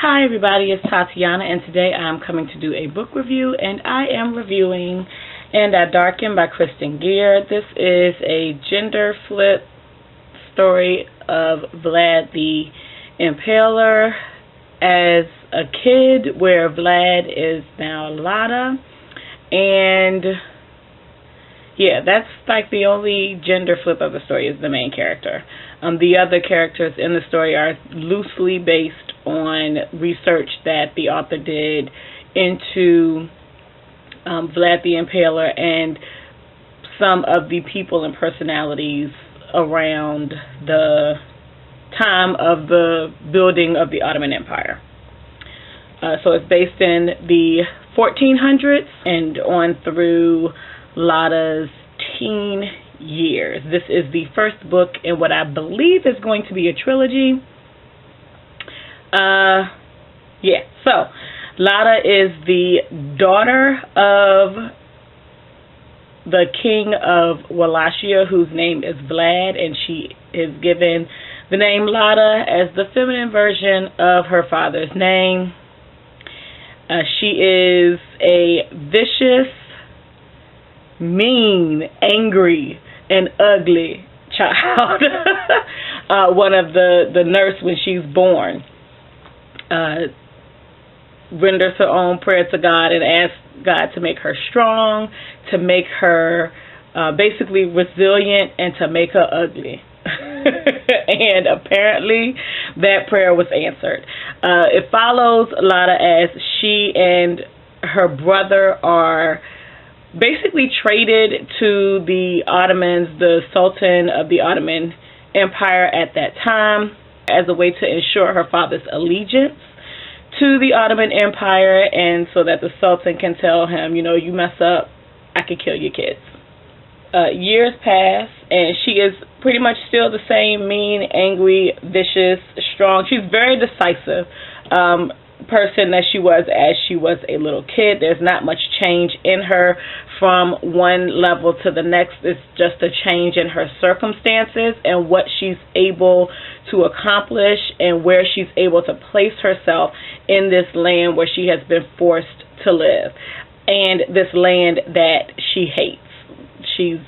Hi everybody, it's Tatiana, and today I'm coming to do a book review, and I am reviewing Darken by Kristen Gear. This is a gender flip story of Vlad the Impaler as a kid, where Vlad is now Lada, and yeah, that's like the only gender flip of the story is the main character. The other characters in the story are loosely based on research that the author did into Vlad the Impaler and some of the people and personalities around the time of the building of the Ottoman Empire. So it's based in the 1400s and on through Lada's teen years. This is the first book in what I believe is going to be a trilogy. So Lada is the daughter of the king of Wallachia, whose name is Vlad, and she is given the name Lada as the feminine version of her father's name. She is a vicious, mean, angry, and ugly child. One of the nurse when she's born renders her own prayer to God and asks God to make her strong, to make her basically resilient, and to make her ugly. And apparently that prayer was answered. It follows Lada as she and her brother are basically traded to the Ottomans, the Sultan of the Ottoman Empire at that time, as a way to ensure her father's allegiance to the Ottoman Empire, and so that the Sultan can tell him, you mess up, I could kill your kids. Years pass, and she is pretty much still the same mean, angry, vicious, strong. She's very decisive person that she was as she was a little kid. There's not much change in her from one level to the next. It's just a change in her circumstances and what she's able to accomplish and where she's able to place herself in this land where she has been forced to live, and this land that she hates. She's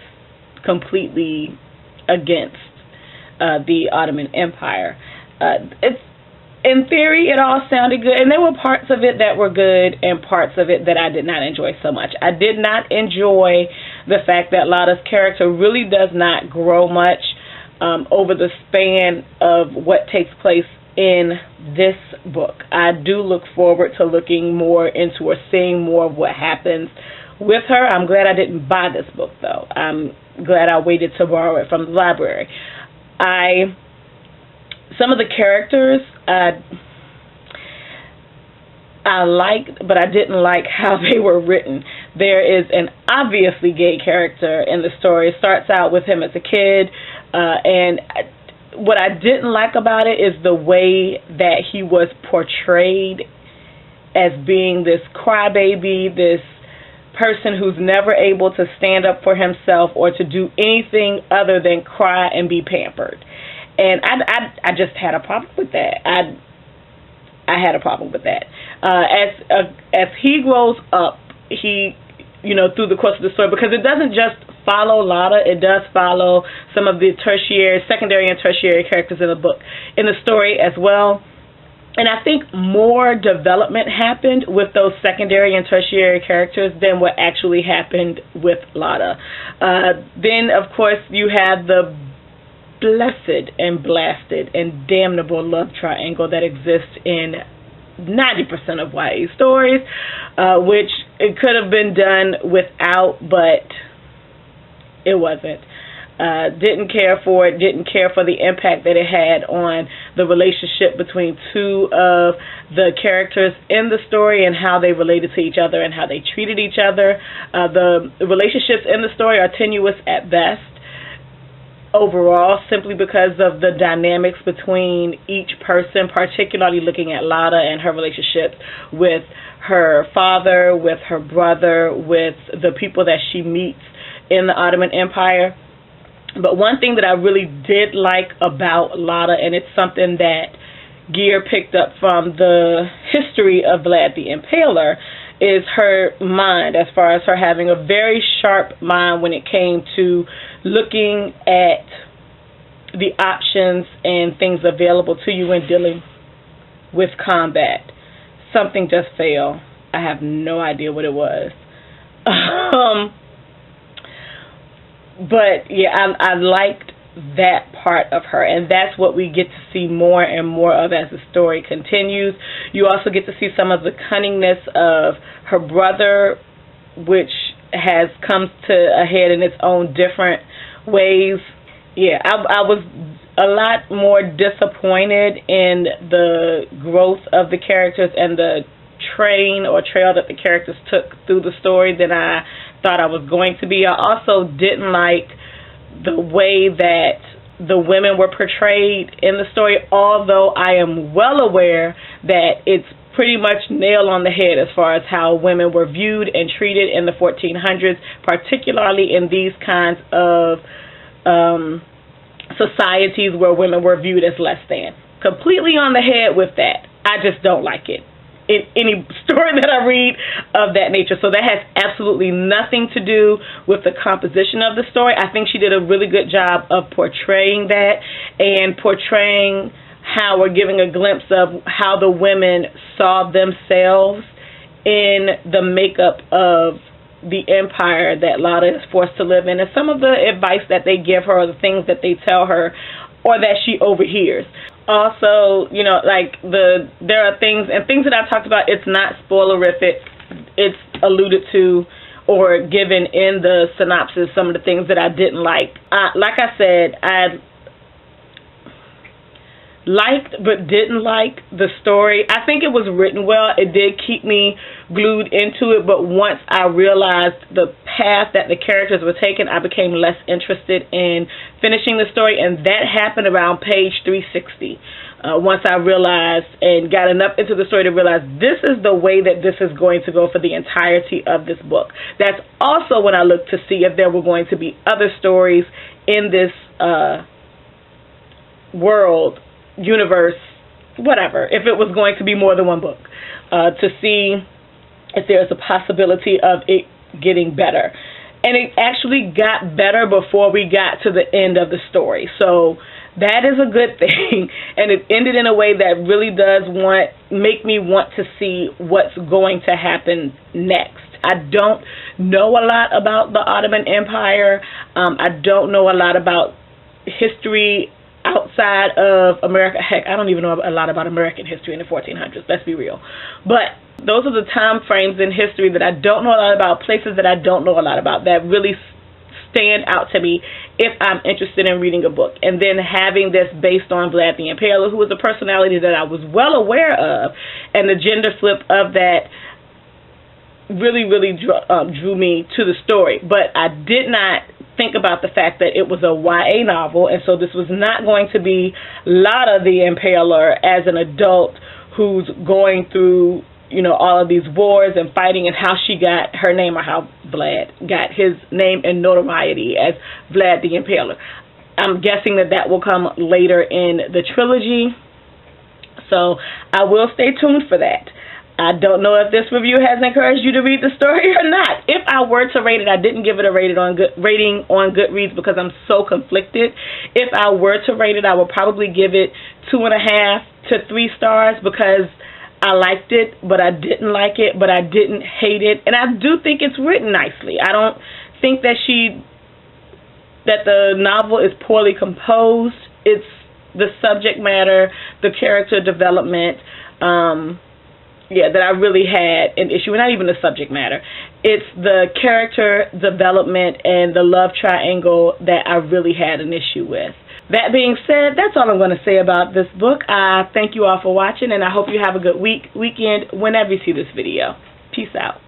completely against the Ottoman Empire. In theory, it all sounded good, and there were parts of it that were good and parts of it that I did not enjoy so much. I did not enjoy the fact that Lada's character really does not grow much over the span of what takes place in this book. I do look forward to looking more into or seeing more of what happens with her. I'm glad I didn't buy this book, though. I'm glad I waited to borrow it from the library. Some of the characters I liked, but I didn't like how they were written. There is an obviously gay character in the story. It starts out with him as a kid, and what I didn't like about it is the way that he was portrayed as being this crybaby, this person who's never able to stand up for himself or to do anything other than cry and be pampered. And I just had a problem with that. I had a problem with that. As he grows up, he, through the course of the story, because it doesn't just follow Lada, it does follow some of the secondary and tertiary characters in the story as well. And I think more development happened with those secondary and tertiary characters than what actually happened with Lada. Then, of course, you have the blessed and blasted and damnable love triangle that exists in 90% of YA stories, which it could have been done without, but it wasn't. Didn't care for it, didn't care for the impact that it had on the relationship between two of the characters in the story and how they related to each other and how they treated each other. The relationships in the story are tenuous at best overall, simply because of the dynamics between each person, particularly looking at Lada and her relationships with her father, with her brother, with the people that she meets in the Ottoman Empire. But one thing that I really did like about Lada, and it's something that gear picked up from the history of Vlad the Impaler is her mind, as far as her having a very sharp mind when it came to looking at the options and things available to you when dealing with combat. Something just fell. I have no idea what it was. But yeah, I liked that part of her, and that's what we get to see more and more of as the story continues. You also get to see some of the cunningness of her brother, which has come to a head in its own different ways. Yeah, I was a lot more disappointed in the growth of the characters and the trail that the characters took through the story than I thought I was going to be. I also didn't like the way that the women were portrayed in the story, although I am well aware that it's pretty much nail on the head as far as how women were viewed and treated in the 1400s, particularly in these kinds of societies where women were viewed as less than. Completely on the head with that. I just don't like it in any story that I read of that nature. So that has absolutely nothing to do with the composition of the story. I think she did a really good job of portraying that and portraying how we're giving a glimpse of how the women saw themselves in the makeup of the empire that Lada is forced to live in, and some of the advice that they give her or the things that they tell her or that she overhears. Also, you know, like there are things that I talked about. It's not spoilerific. It's alluded to or given in the synopsis some of the things that I didn't like. Like I said, I liked but didn't like the story. I think it was written well. It did keep me glued into it, but once I realized the path that the characters were taking, I became less interested in finishing the story, and that happened around page 360. Once I realized and got enough into the story to realize this is the way that this is going to go for the entirety of this book. That's also when I looked to see if there were going to be other stories in this world, universe, whatever, if it was going to be more than one book, to see if there's a possibility of it getting better. And it actually got better before we got to the end of the story. So that is a good thing. And it ended in a way that really does make me want to see what's going to happen next. I don't know a lot about the Ottoman Empire. I don't know a lot about history outside of America. Heck, I don't even know a lot about American history in the 1400s. Let's be real. But those are the time frames in history that I don't know a lot about, places that I don't know a lot about, that really stand out to me if I'm interested in reading a book. And then having this based on Vlad the Impaler, who was a personality that I was well aware of, and the gender flip of that really drew me to the story. But I did not think about the fact that it was a YA novel, and so this was not going to be Lada the Impaler as an adult who's going through, you know, all of these wars and fighting, and how she got her name, or how Vlad got his name and notoriety as Vlad the Impaler. I'm guessing that will come later in the trilogy, so I will stay tuned for that. I don't know if this review has encouraged you to read the story or not. If I were to rate it, I didn't give it a rating on Goodreads because I'm so conflicted. If I were to rate it, I would probably give it 2.5 to 3 stars because I liked it, but I didn't like it, but I didn't hate it. And I do think it's written nicely. I don't think that the novel is poorly composed. It's the subject matter, the character development, that I really had an issue with. Not even the subject matter. It's the character development and the love triangle that I really had an issue with. That being said, that's all I'm going to say about this book. I thank you all for watching, and I hope you have a good weekend whenever you see this video. Peace out.